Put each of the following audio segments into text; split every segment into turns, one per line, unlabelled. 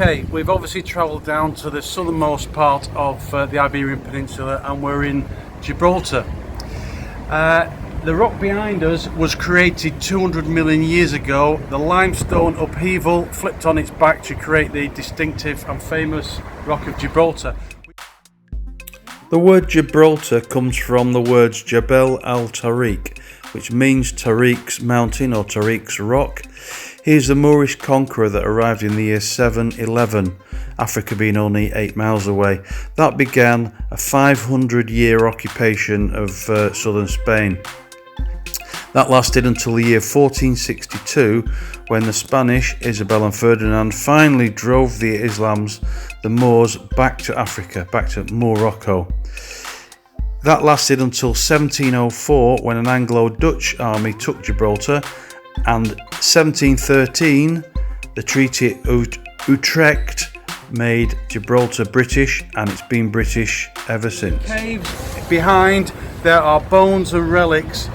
Okay, we've obviously travelled down to the southernmost part of the Iberian Peninsula, and we're in Gibraltar. The rock behind us was created 200 million years ago. The limestone upheaval flipped on its back to create the distinctive and famous Rock of Gibraltar.
The word Gibraltar comes from the words Jebel al-Tariq, which means Tariq's mountain or Tariq's rock. He is the Moorish conqueror that arrived in the year 711, Africa being only 8 miles away. That began a 500-year occupation of southern Spain. That lasted until the year 1462, when the Spanish, Isabel and Ferdinand, finally drove the Moors, back to Africa, back to Morocco. That lasted until 1704, when an Anglo-Dutch army took Gibraltar, and 1713, the Treaty of Utrecht made Gibraltar British, and it's been British ever since.
Caves behind, there are bones and relics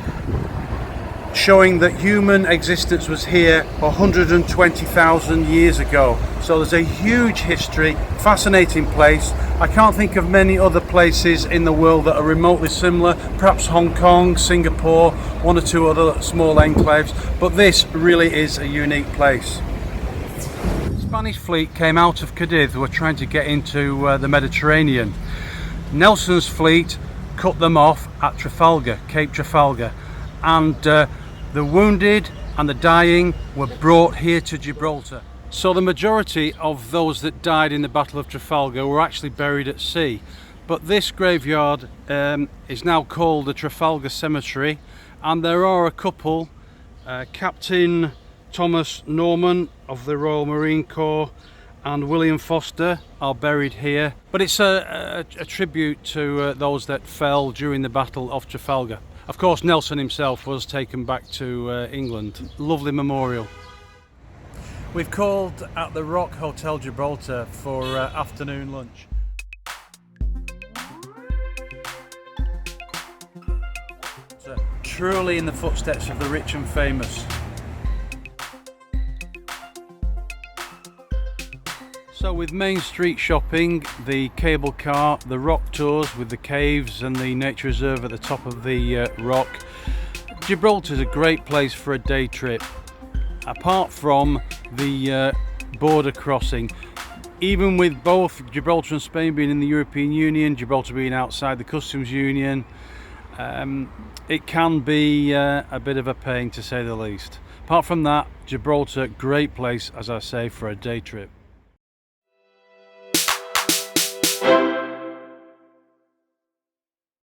showing that human existence was here 120,000 years ago. So there's a huge history, fascinating place. I can't think of many other places in the world that are remotely similar. Perhaps Hong Kong, Singapore, one or two other small enclaves, but this really is a unique place. The Spanish fleet came out of Cadiz, were trying to get into the Mediterranean. Nelson's fleet cut them off at Trafalgar, Cape Trafalgar, and the wounded and the dying were brought here to Gibraltar. So the majority of those that died in the Battle of Trafalgar were actually buried at sea. But this graveyard is now called the Trafalgar Cemetery, and there are a couple, Captain Thomas Norman of the Royal Marine Corps and William Foster are buried here. But it's a tribute to those that fell during the Battle of Trafalgar. Of course, Nelson himself was taken back to England. Lovely memorial. We've called at the Rock Hotel Gibraltar for afternoon lunch. So, truly in the footsteps of the rich and famous. So with Main Street shopping, the cable car, the rock tours with the caves and the nature reserve at the top of the rock, Gibraltar is a great place for a day trip. Apart from the border crossing, even with both Gibraltar and Spain being in the European Union, Gibraltar being outside the customs union, it can be a bit of a pain, to say the least. Apart from that, Gibraltar, great place, as I say, for a day trip.